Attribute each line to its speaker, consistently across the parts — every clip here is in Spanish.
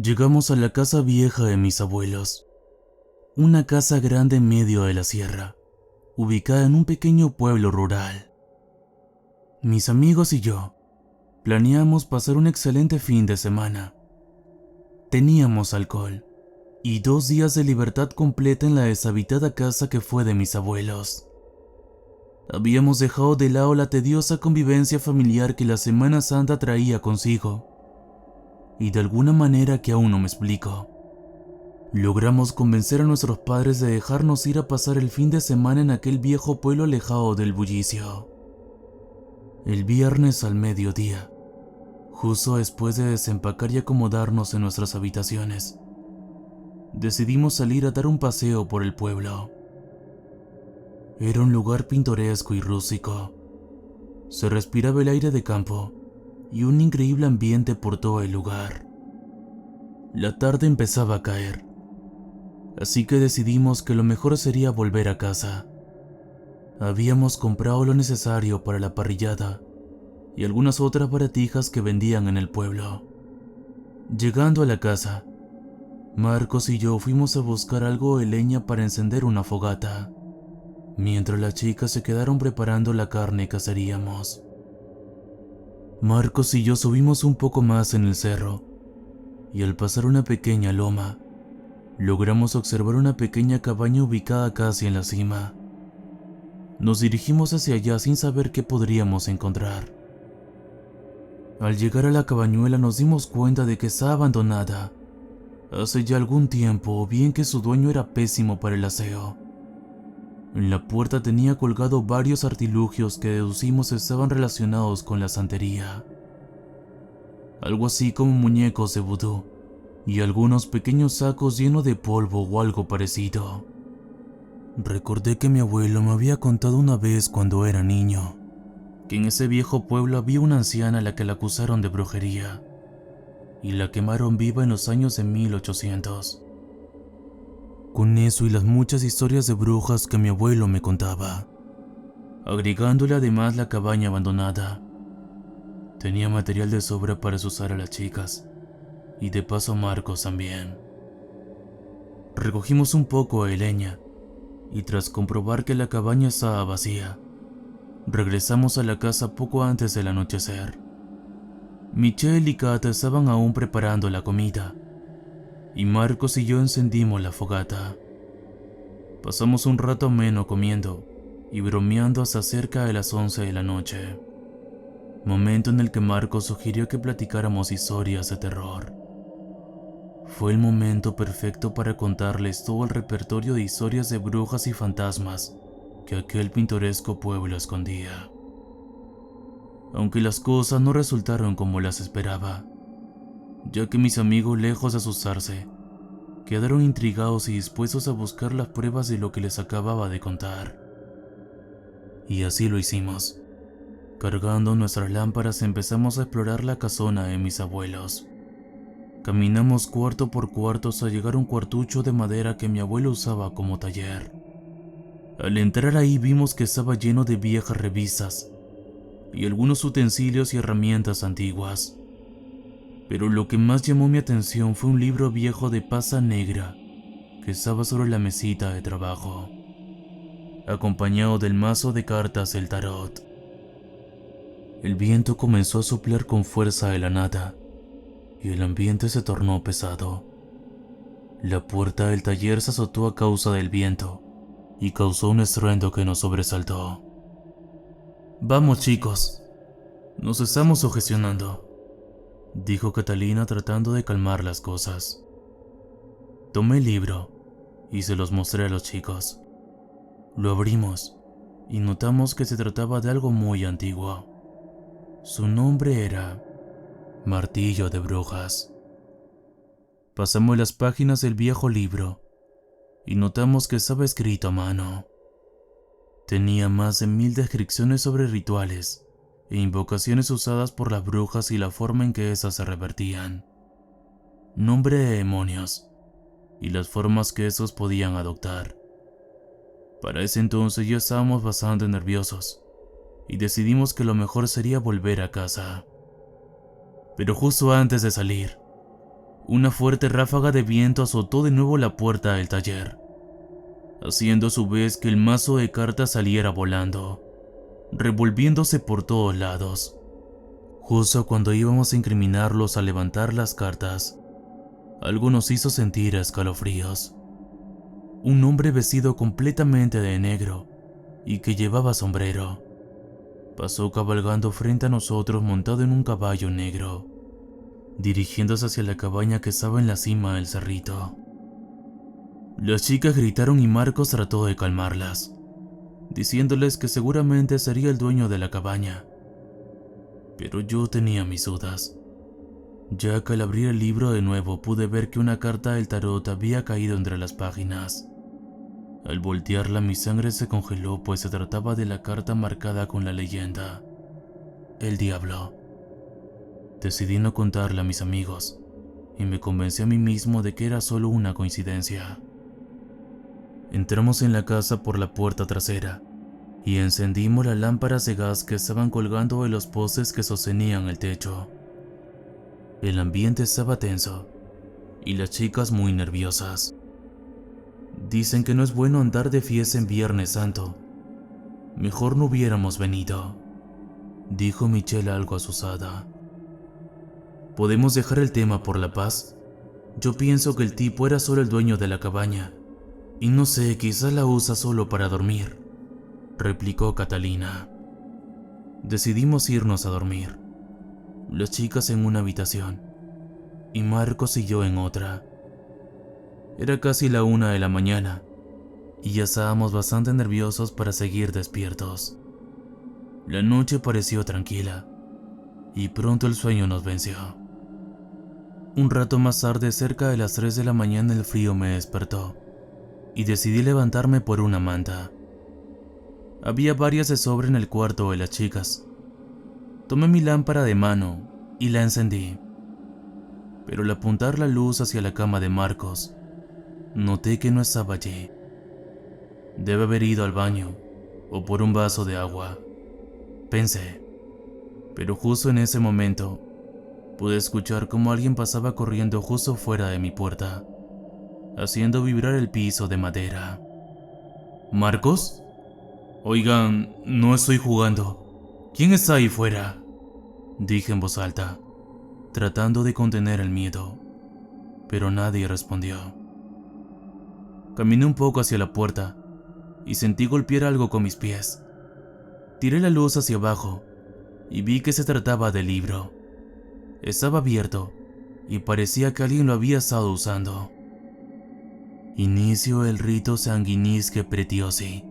Speaker 1: Llegamos a la casa vieja de mis abuelos, una casa grande en medio de la sierra, ubicada en un pequeño pueblo rural. Mis amigos y yo planeamos pasar un excelente fin de semana. Teníamos alcohol y 2 días de libertad completa en la deshabitada casa que fue de mis abuelos. Habíamos dejado de lado la tediosa convivencia familiar que la Semana Santa traía consigo, y de alguna manera que aún no me explico, logramos convencer a nuestros padres de dejarnos ir a pasar el fin de semana en aquel viejo pueblo alejado del bullicio. El viernes al mediodía, justo después de desempacar y acomodarnos en nuestras habitaciones, decidimos salir a dar un paseo por el pueblo. Era un lugar pintoresco y rústico. Se respiraba el aire de campo y un increíble ambiente por todo el lugar. La tarde empezaba a caer, así que decidimos que lo mejor sería volver a casa. Habíamos comprado lo necesario para la parrillada y algunas otras baratijas que vendían en el pueblo. Llegando a la casa, Marcos y yo fuimos a buscar algo de leña para encender una fogata, mientras las chicas se quedaron preparando la carne que cazaríamos. Marcos y yo subimos un poco más en el cerro, y al pasar una pequeña loma, logramos observar una pequeña cabaña ubicada casi en la cima. Nos dirigimos hacia allá sin saber qué podríamos encontrar. Al llegar a la cabañuela nos dimos cuenta de que estaba abandonada hace ya algún tiempo, o bien que su dueño era pésimo para el aseo. En la puerta tenía colgado varios artilugios que deducimos estaban relacionados con la santería. Algo así como muñecos de vudú y algunos pequeños sacos llenos de polvo o algo parecido. Recordé que mi abuelo me había contado una vez cuando era niño, que en ese viejo pueblo había una anciana a la que la acusaron de brujería y la quemaron viva en los años de 1800. Con eso y las muchas historias de brujas que mi abuelo me contaba, agregándole además la cabaña abandonada, tenía material de sobra para asustar a las chicas, y de paso a Marcos también. Recogimos un poco de leña, y tras comprobar que la cabaña estaba vacía, regresamos a la casa poco antes del anochecer. Michelle y Kat estaban aún preparando la comida, y Marcos y yo encendimos la fogata. Pasamos un rato ameno comiendo y bromeando hasta cerca de las 11 de la noche, momento en el que Marcos sugirió que platicáramos historias de terror. Fue el momento perfecto para contarles todo el repertorio de historias de brujas y fantasmas que aquel pintoresco pueblo escondía. Aunque las cosas no resultaron como las esperaba, ya que mis amigos, lejos de asustarse, quedaron intrigados y dispuestos a buscar las pruebas de lo que les acababa de contar. Y así lo hicimos. Cargando nuestras lámparas empezamos a explorar la casona de mis abuelos. Caminamos cuarto por cuarto hasta llegar a un cuartucho de madera que mi abuelo usaba como taller. Al entrar ahí vimos que estaba lleno de viejas revistas y algunos utensilios y herramientas antiguas. Pero lo que más llamó mi atención fue un libro viejo de pasa negra que estaba sobre la mesita de trabajo, acompañado del mazo de cartas del tarot. El viento comenzó a soplar con fuerza de la nada y el ambiente se tornó pesado. La puerta del taller se azotó a causa del viento y causó un estruendo que nos sobresaltó. «Vamos, chicos, nos estamos sugestionando», dijo Catalina tratando de calmar las cosas. Tomé el libro y se los mostré a los chicos. Lo abrimos y notamos que se trataba de algo muy antiguo. Su nombre era Martillo de Brujas. Pasamos las páginas del viejo libro y notamos que estaba escrito a mano. Tenía más de 1000 descripciones sobre rituales e invocaciones usadas por las brujas y la forma en que éstas se revertían, nombre de demonios y las formas que estos podían adoptar. Para ese entonces ya estábamos bastante nerviosos y decidimos que lo mejor sería volver a casa. Pero justo antes de salir, Una fuerte ráfaga de viento azotó de nuevo la puerta del taller, haciendo a su vez que el mazo de cartas saliera volando, revolviéndose por todos lados. Justo cuando íbamos a incriminarlos al levantar las cartas, algo nos hizo sentir escalofríos. Un hombre vestido completamente de negro y que llevaba sombrero pasó cabalgando frente a nosotros montado en un caballo negro, dirigiéndose hacia la cabaña que estaba en la cima del cerrito. Las chicas gritaron y Marcos trató de calmarlas, diciéndoles que seguramente sería el dueño de la cabaña. Pero yo tenía mis dudas, ya que al abrir el libro de nuevo pude ver que una carta del tarot había caído entre las páginas. Al voltearla mi sangre se congeló, pues se trataba de la carta marcada con la leyenda El Diablo. Decidí no contarla a mis amigos y me convencí a mí mismo de que era solo una coincidencia. Entramos en la casa por la puerta trasera y encendimos las lámparas de gas que estaban colgando de los postes que sostenían el techo. El ambiente estaba tenso y las chicas muy nerviosas. Dicen que no es bueno andar de fiesta en Viernes Santo. Mejor no hubiéramos venido, dijo Michelle algo asusada. ¿Podemos dejar el tema por la paz? Yo pienso que el tipo era solo el dueño de la cabaña. Y no sé, quizás la usa solo para dormir, replicó Catalina. Decidimos irnos a dormir, las chicas en una habitación y Marcos y yo en otra. Era casi la 1 de la mañana y ya estábamos bastante nerviosos para seguir despiertos. La noche pareció tranquila y pronto el sueño nos venció. Un rato más tarde, cerca de las 3 de la mañana, el frío me despertó y decidí levantarme por una manta. Había varias de sobra en el cuarto de las chicas. Tomé mi lámpara de mano y la encendí, pero al apuntar la luz hacia la cama de Marcos, noté que no estaba allí. Debe haber ido al baño o por un vaso de agua, pensé, pero justo en ese momento pude escuchar cómo alguien pasaba corriendo justo fuera de mi puerta, haciendo vibrar el piso de madera. ¿Marcos? Oigan, no estoy jugando. ¿Quién está ahí fuera?, dije en voz alta, tratando de contener el miedo, pero nadie respondió. Caminé un poco hacia la puerta y sentí golpear algo con mis pies. Tiré la luz hacia abajo y vi que se trataba del libro. Estaba abierto y parecía que alguien lo había estado usando. Inicio el rito sanguinisque pretiosi.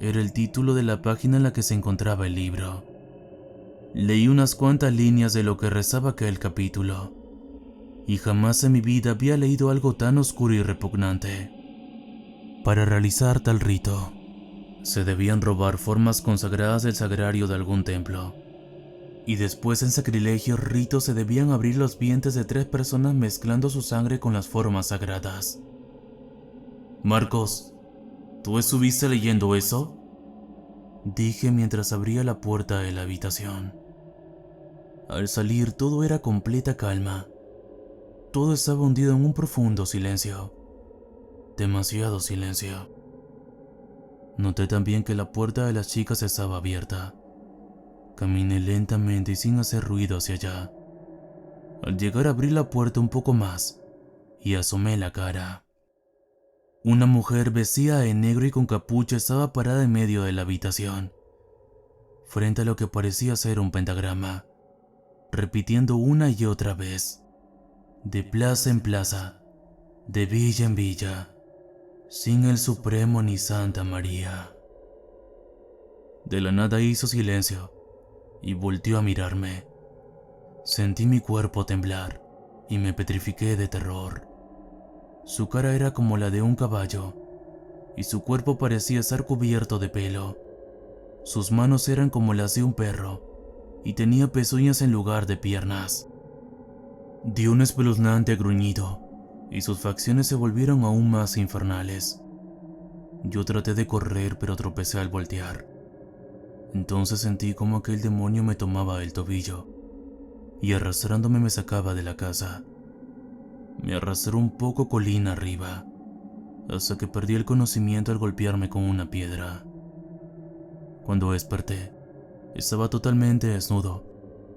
Speaker 1: Era el título de la página en la que se encontraba el libro. Leí unas cuantas líneas de lo que rezaba aquel capítulo, y jamás en mi vida había leído algo tan oscuro y repugnante. Para realizar tal rito, se debían robar formas consagradas del sagrario de algún templo, y después en sacrilegio rito se debían abrir los vientres de 3 personas mezclando su sangre con las formas sagradas. Marcos, ¿tú estuviste leyendo eso?, dije mientras abría la puerta de la habitación. Al salir todo era completa calma. Todo estaba hundido en un profundo silencio. Demasiado silencio. Noté también que la puerta de las chicas estaba abierta. Caminé lentamente y sin hacer ruido hacia allá. Al llegar abrí la puerta un poco más y asomé la cara. Una mujer vestida de negro y con capucha estaba parada en medio de la habitación, frente a lo que parecía ser un pentagrama, repitiendo una y otra vez: de plaza en plaza, de villa en villa, sin el Supremo ni Santa María. De la nada hizo silencio y volteó a mirarme. Sentí mi cuerpo temblar y me petrifiqué de terror. Su cara era como la de un caballo y su cuerpo parecía estar cubierto de pelo. Sus manos eran como las de un perro y tenía pezuñas en lugar de piernas. Dio un espeluznante gruñido y sus facciones se volvieron aún más infernales. Yo traté de correr, pero tropecé al voltear. Entonces sentí como aquel demonio me tomaba el tobillo y arrastrándome me sacaba de la casa. Me arrastró un poco colina arriba, hasta que perdí el conocimiento al golpearme con una piedra. Cuando desperté, estaba totalmente desnudo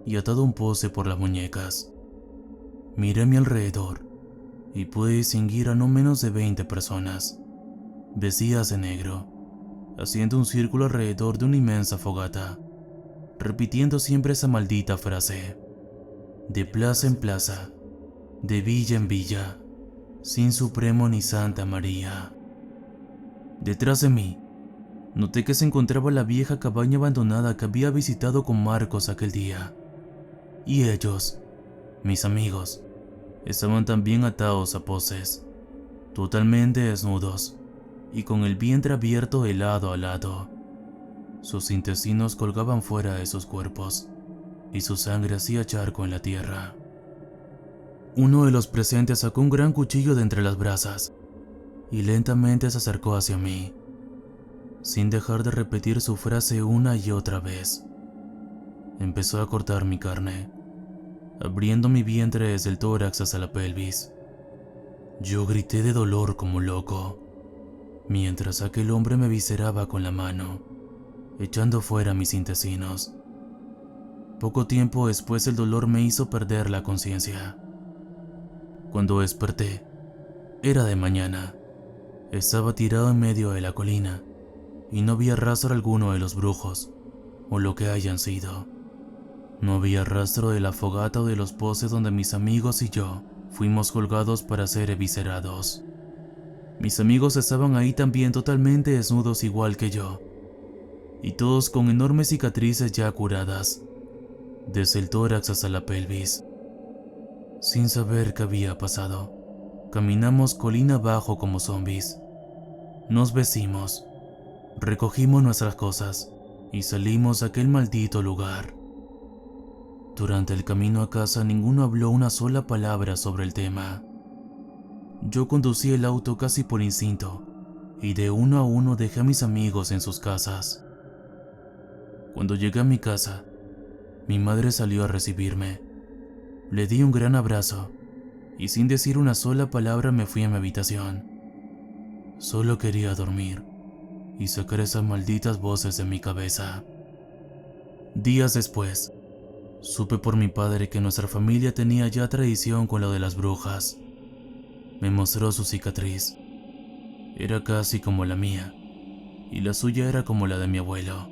Speaker 1: y atado a un poste por las muñecas. Miré a mi alrededor y pude distinguir a no menos de 20 personas, vestidas de negro, haciendo un círculo alrededor de una inmensa fogata, repitiendo siempre esa maldita frase: de plaza en plaza, de villa en villa, sin Supremo ni Santa María. Detrás de mí, noté que se encontraba la vieja cabaña abandonada que había visitado con Marcos aquel día. Y ellos, mis amigos, estaban también atados a postes, totalmente desnudos y con el vientre abierto de lado a lado. Sus intestinos colgaban fuera de sus cuerpos y su sangre hacía charco en la tierra. Uno de los presentes sacó un gran cuchillo de entre las brasas y lentamente se acercó hacia mí, sin dejar de repetir su frase una y otra vez. Empezó a cortar mi carne, abriendo mi vientre desde el tórax hasta la pelvis. Yo grité de dolor como loco, mientras aquel hombre me visceraba con la mano, echando fuera mis intestinos. Poco tiempo después el dolor me hizo perder la conciencia. Cuando desperté, era de mañana. Estaba tirado en medio de la colina y no había rastro alguno de los brujos, o lo que hayan sido. No había rastro de la fogata o de los postes donde mis amigos y yo fuimos colgados para ser eviscerados. Mis amigos estaban ahí también totalmente desnudos igual que yo, y todos con enormes cicatrices ya curadas, desde el tórax hasta la pelvis. Sin saber qué había pasado, caminamos colina abajo como zombies. Nos vestimos, recogimos nuestras cosas y salimos de aquel maldito lugar. Durante el camino a casa ninguno habló una sola palabra sobre el tema. Yo conducí el auto casi por instinto y de uno a uno dejé a mis amigos en sus casas. Cuando llegué a mi casa, mi madre salió a recibirme. Le di un gran abrazo y sin decir una sola palabra me fui a mi habitación. Solo quería dormir y sacar esas malditas voces de mi cabeza. Días después, supe por mi padre que nuestra familia tenía ya tradición con lo de las brujas. Me mostró su cicatriz. Era casi como la mía, y la suya era como la de mi abuelo.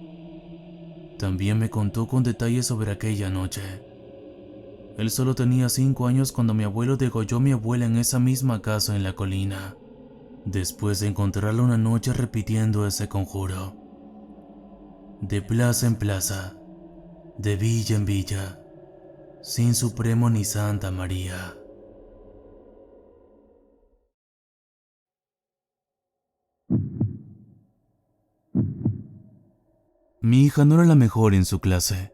Speaker 1: También me contó con detalles sobre aquella noche. Él solo tenía 5 años cuando mi abuelo degolló a mi abuela en esa misma casa en la colina, después de encontrarla una noche repitiendo ese conjuro. De plaza en plaza, de villa en villa, sin Supremo ni Santa María. Mi hija no era la mejor en su clase.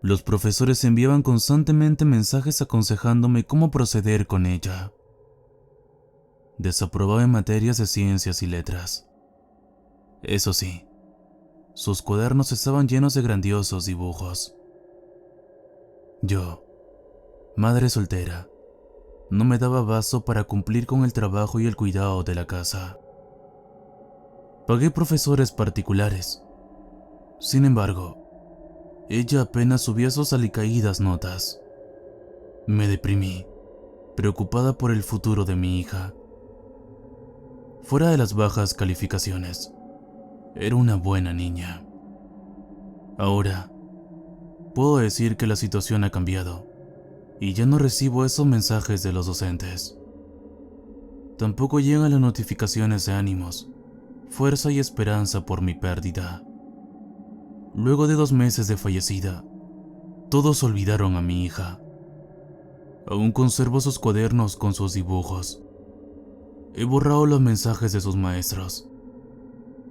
Speaker 1: Los profesores enviaban constantemente mensajes aconsejándome cómo proceder con ella. Desaprobaba en materias de ciencias y letras. Eso sí, sus cuadernos estaban llenos de grandiosos dibujos. Yo, madre soltera, no me daba abasto para cumplir con el trabajo y el cuidado de la casa. Pagué profesores particulares. Sin embargo, ella apenas subía sus alicaídas notas. Me deprimí, preocupada por el futuro de mi hija. Fuera de las bajas calificaciones, era una buena niña. Ahora, puedo decir que la situación ha cambiado y ya no recibo esos mensajes de los docentes. Tampoco llegan las notificaciones de ánimos, fuerza y esperanza por mi pérdida. Luego de 2 meses de fallecida, todos olvidaron a mi hija. Aún conservo sus cuadernos con sus dibujos. He borrado los mensajes de sus maestros.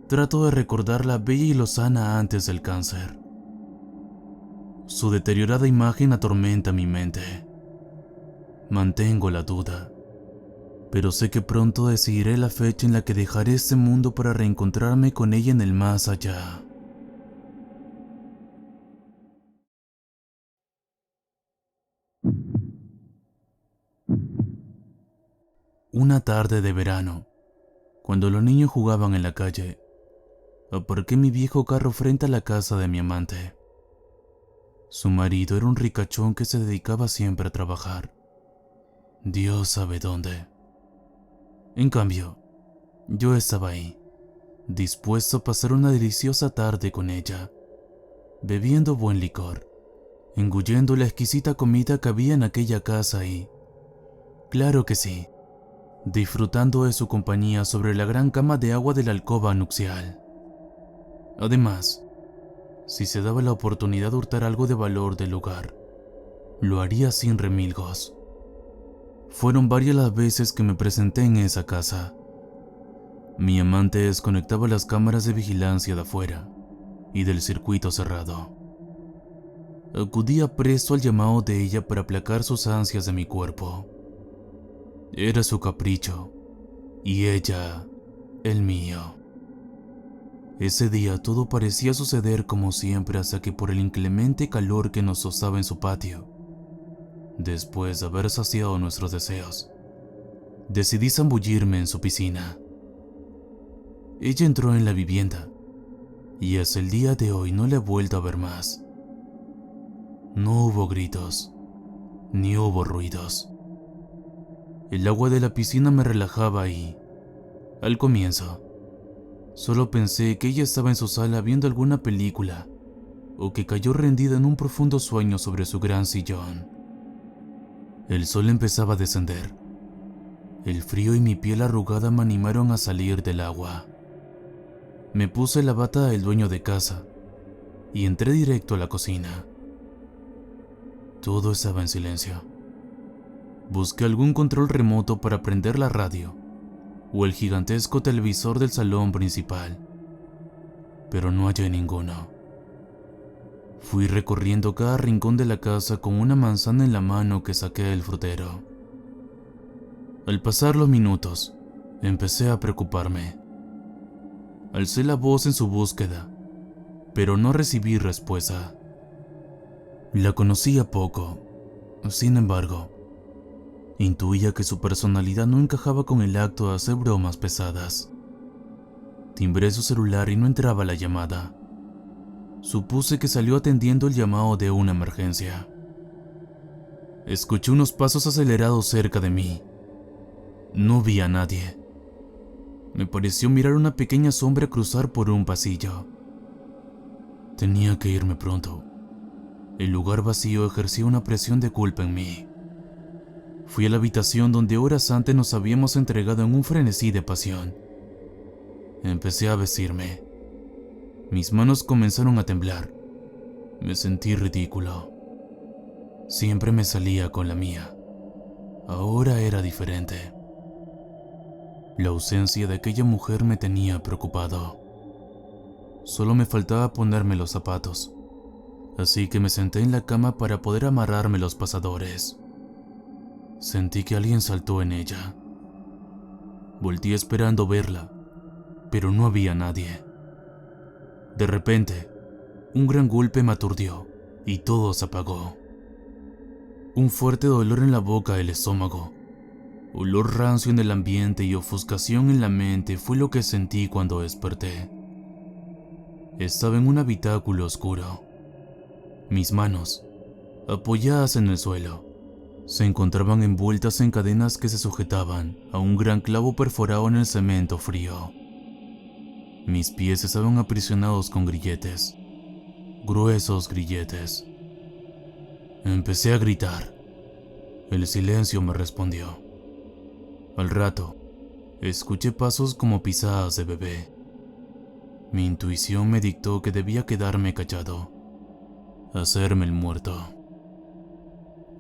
Speaker 1: Trato de recordarla bella y lozana antes del cáncer. Su deteriorada imagen atormenta mi mente. Mantengo la duda, pero sé que pronto decidiré la fecha en la que dejaré este mundo para reencontrarme con ella en el más allá. Una tarde de verano, cuando los niños jugaban en la calle, aparqué mi viejo carro frente a la casa de mi amante. Su marido era un ricachón que se dedicaba siempre a trabajar. Dios sabe dónde. En cambio, yo estaba ahí, dispuesto a pasar una deliciosa tarde con ella, bebiendo buen licor, engullendo la exquisita comida que había en aquella casa y, claro que sí, disfrutando de su compañía sobre la gran cama de agua de la alcoba nupcial. Además, si se daba la oportunidad de hurtar algo de valor del lugar, lo haría sin remilgos. Fueron varias las veces que me presenté en esa casa. Mi amante desconectaba las cámaras de vigilancia de afuera y del circuito cerrado. Acudía presto al llamado de ella para aplacar sus ansias de mi cuerpo. Era su capricho y ella, el mío. Ese día todo parecía suceder como siempre hasta que por el inclemente calor que nos azotaba en su patio, después de haber saciado nuestros deseos, decidí zambullirme en su piscina. Ella entró en la vivienda y hasta el día de hoy no la he vuelto a ver más. No hubo gritos, ni hubo ruidos. El agua de la piscina me relajaba y, al comienzo, solo pensé que ella estaba en su sala viendo alguna película o que cayó rendida en un profundo sueño sobre su gran sillón. El sol empezaba a descender. El frío y mi piel arrugada me animaron a salir del agua. Me puse la bata del dueño de casa y entré directo a la cocina. Todo estaba en silencio. Busqué algún control remoto para prender la radio o el gigantesco televisor del salón principal, pero no hallé ninguno. Fui recorriendo cada rincón de la casa con una manzana en la mano que saqué del frutero. Al pasar los minutos, empecé a preocuparme. Alcé la voz en su búsqueda, pero no recibí respuesta. La conocía poco, sin embargo, intuía que su personalidad no encajaba con el acto de hacer bromas pesadas. Timbré su celular y no entraba la llamada. Supuse que salió atendiendo el llamado de una emergencia. Escuché unos pasos acelerados cerca de mí. No vi a nadie. Me pareció mirar una pequeña sombra cruzar por un pasillo. Tenía que irme pronto. El lugar vacío ejercía una presión de culpa en mí. Fui a la habitación donde horas antes nos habíamos entregado en un frenesí de pasión. Empecé a vestirme. Mis manos comenzaron a temblar. Me sentí ridículo. Siempre me salía con la mía. Ahora era diferente. La ausencia de aquella mujer me tenía preocupado. Solo me faltaba ponerme los zapatos, así que me senté en la cama para poder amarrarme los pasadores. Sentí que alguien saltó en ella. Volteé esperando verla, pero no había nadie. De repente, un gran golpe me aturdió y todo se apagó. Un fuerte dolor en la boca del estómago, olor rancio en el ambiente y ofuscación en la mente fue lo que sentí cuando desperté. Estaba en un habitáculo oscuro. Mis manos, apoyadas en el suelo, se encontraban envueltas en cadenas que se sujetaban a un gran clavo perforado en el cemento frío. Mis pies estaban aprisionados con grilletes, gruesos grilletes. Empecé a gritar. El silencio me respondió. Al rato, escuché pasos como pisadas de bebé. Mi intuición me dictó que debía quedarme callado, hacerme el muerto.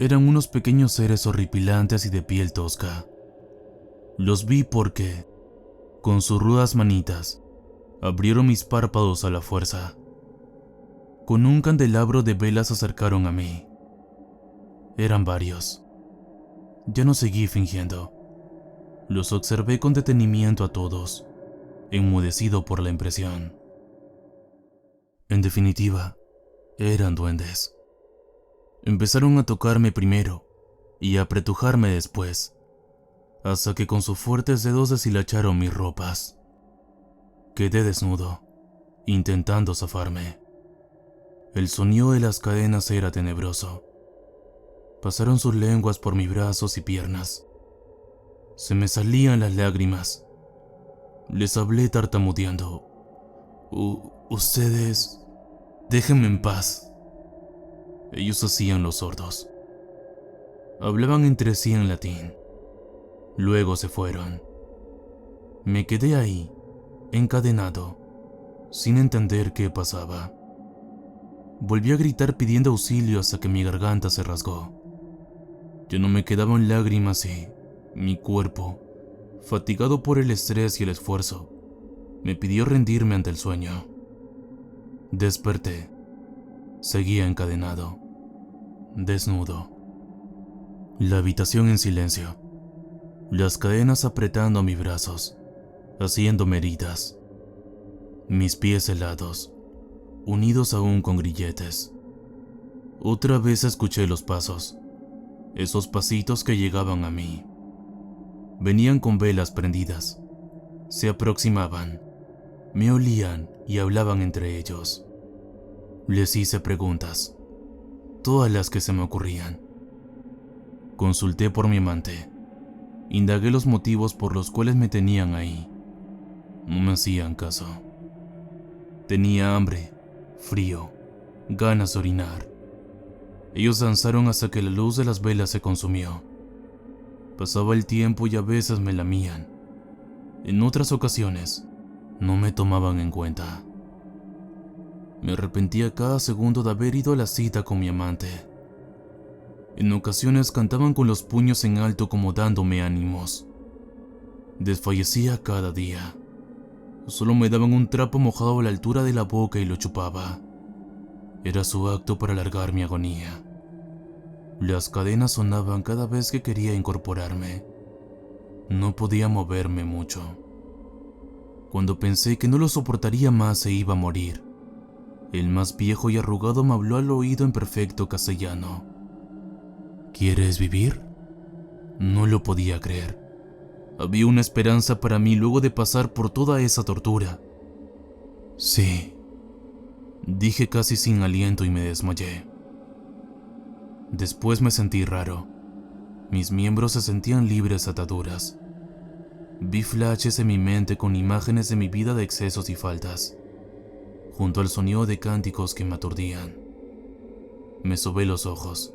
Speaker 1: Eran unos pequeños seres horripilantes y de piel tosca. Los vi porque, con sus rudas manitas, abrieron mis párpados a la fuerza. Con un candelabro de velas se acercaron a mí. Eran varios. Ya no seguí fingiendo. Los observé con detenimiento a todos, enmudecido por la impresión. En definitiva, eran duendes. Empezaron a tocarme primero y a apretujarme después, hasta que con sus fuertes dedos deshilacharon mis ropas. Quedé desnudo, intentando zafarme. El sonido de las cadenas era tenebroso. Pasaron sus lenguas por mis brazos y piernas. Se me salían las lágrimas. Les hablé tartamudeando. Ustedes... déjenme en paz. Ellos hacían los sordos. Hablaban entre sí en latín. Luego se fueron. Me quedé ahí, encadenado, sin entender qué pasaba. Volví a gritar pidiendo auxilio hasta que mi garganta se rasgó. Ya no me quedaban lágrimas y mi cuerpo, fatigado por el estrés y el esfuerzo, me pidió rendirme ante el sueño. Desperté. Seguía encadenado, desnudo. La habitación en silencio. Las cadenas apretando mis brazos, haciéndome heridas. Mis pies helados, unidos aún con grilletes. Otra vez escuché los pasos, esos pasitos que llegaban a mí. Venían con velas prendidas. Se aproximaban, me olían y hablaban entre ellos. Les hice preguntas, todas las que se me ocurrían. Consulté por mi amante. Indagué los motivos por los cuales me tenían ahí. No me hacían caso. Tenía hambre, frío, ganas de orinar. Ellos danzaron hasta que la luz de las velas se consumió. Pasaba el tiempo y a veces me lamían. En otras ocasiones, no me tomaban en cuenta. Me arrepentía cada segundo de haber ido a la cita con mi amante. En ocasiones cantaban con los puños en alto como dándome ánimos. Desfallecía cada día. Solo me daban un trapo mojado a la altura de la boca y lo chupaba. Era su acto para alargar mi agonía. Las cadenas sonaban cada vez que quería incorporarme. No podía moverme mucho. Cuando pensé que no lo soportaría más e iba a morir, el más viejo y arrugado me habló al oído en perfecto castellano. ¿Quieres vivir? No lo podía creer. Había una esperanza para mí luego de pasar por toda esa tortura. Sí, dije casi sin aliento y me desmayé. Después me sentí raro. Mis miembros se sentían libres de ataduras. Vi flashes en mi mente con imágenes de mi vida de excesos y faltas, junto al sonido de cánticos que me aturdían. Me sobé los ojos.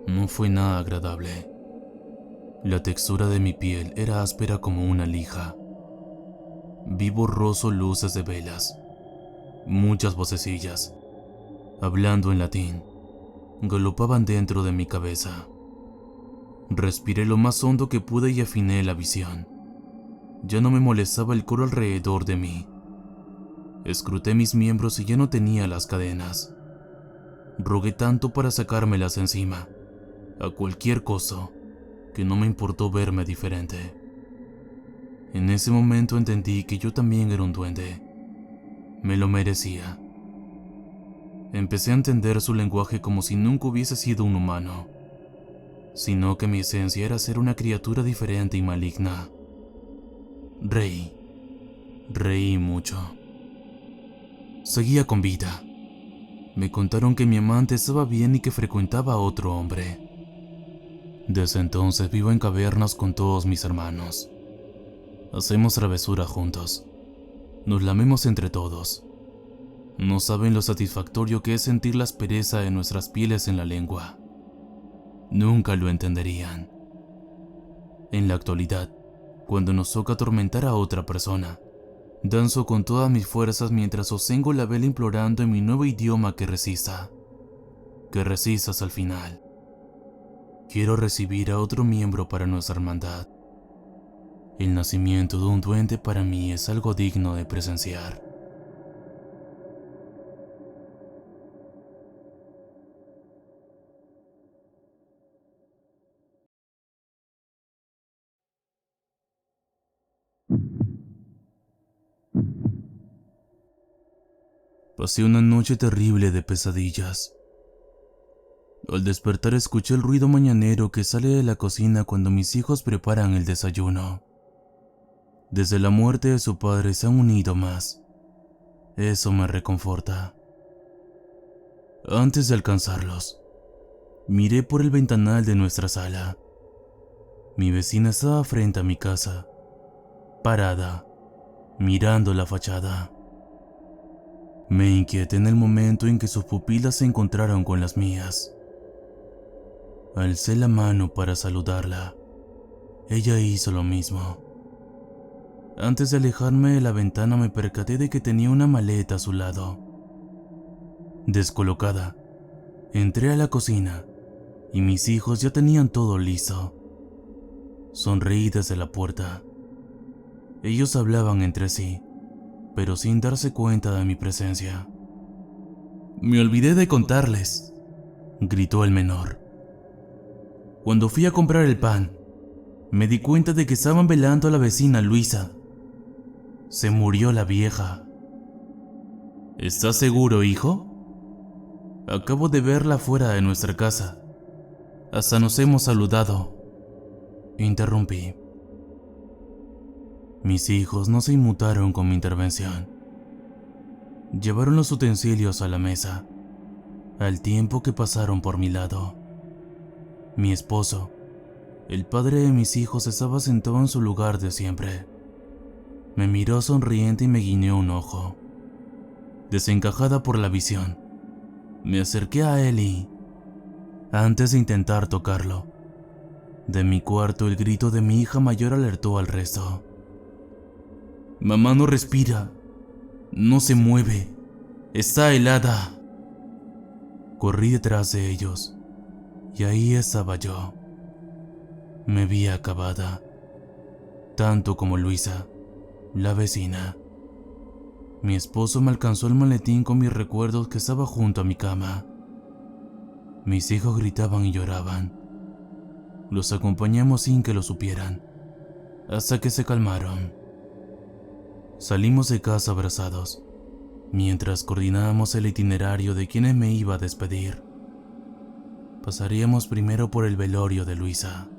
Speaker 1: No fue nada agradable. La textura de mi piel era áspera como una lija. Vi borroso luces de velas, muchas vocecillas, hablando en latín, galopaban dentro de mi cabeza. Respiré lo más hondo que pude y afiné la visión. Ya no me molestaba el coro alrededor de mí. Escruté mis miembros y ya no tenía las cadenas. Rogué tanto para sacármelas encima, a cualquier costo, que no me importó verme diferente. En ese momento entendí que yo también era un duende. Me lo merecía. Empecé a entender su lenguaje como si nunca hubiese sido un humano, sino que mi esencia era ser una criatura diferente y maligna. Reí mucho. Seguía con vida. Me contaron que mi amante estaba bien y que frecuentaba a otro hombre. Desde entonces vivo en cavernas con todos mis hermanos. Hacemos travesura juntos. Nos lamemos entre todos. No saben lo satisfactorio que es sentir la aspereza de nuestras pieles en la lengua. Nunca lo entenderían. En la actualidad, cuando nos toca atormentar a otra persona, danzo con todas mis fuerzas mientras sostengo la vela implorando en mi nuevo idioma que resista. Que resistas al final. Quiero recibir a otro miembro para nuestra hermandad. El nacimiento de un duende para mí es algo digno de presenciar. Pasé una noche terrible de pesadillas. Al despertar escuché el ruido mañanero que sale de la cocina cuando mis hijos preparan el desayuno. Desde la muerte de su padre se han unido más. Eso me reconforta. Antes de alcanzarlos, miré por el ventanal de nuestra sala. Mi vecina estaba frente a mi casa, parada, mirando la fachada. Me inquieté en el momento en que sus pupilas se encontraron con las mías. Alcé la mano para saludarla. Ella hizo lo mismo. Antes de alejarme de la ventana me percaté de que tenía una maleta a su lado. Descolocada, entré a la cocina y mis hijos ya tenían todo listo. Sonreí desde la puerta. Ellos hablaban entre sí, pero sin darse cuenta de mi presencia. «Me olvidé de contarles», gritó el menor. «Cuando fui a comprar el pan, me di cuenta de que estaban velando a la vecina Luisa. Se murió la vieja». «¿Estás seguro, hijo?» «Acabo de verla fuera de nuestra casa. Hasta nos hemos saludado», interrumpí. Mis hijos no se inmutaron con mi intervención. Llevaron los utensilios a la mesa, al tiempo que pasaron por mi lado. Mi esposo, el padre de mis hijos, estaba sentado en su lugar de siempre. Me miró sonriente y me guiñó un ojo. Desencajada por la visión, me acerqué a él y, antes de intentar tocarlo, de mi cuarto el grito de mi hija mayor alertó al resto. «Mamá no respira, no se mueve, está helada». Corrí detrás de ellos y ahí estaba yo. Me vi acabada, tanto como Luisa, la vecina. Mi esposo me alcanzó el maletín con mis recuerdos que estaba junto a mi cama. Mis hijos gritaban y lloraban. Los acompañamos sin que lo supieran, hasta que se calmaron. Salimos de casa abrazados, mientras coordinábamos el itinerario de quienes me iba a despedir. Pasaríamos primero por el velorio de Luisa.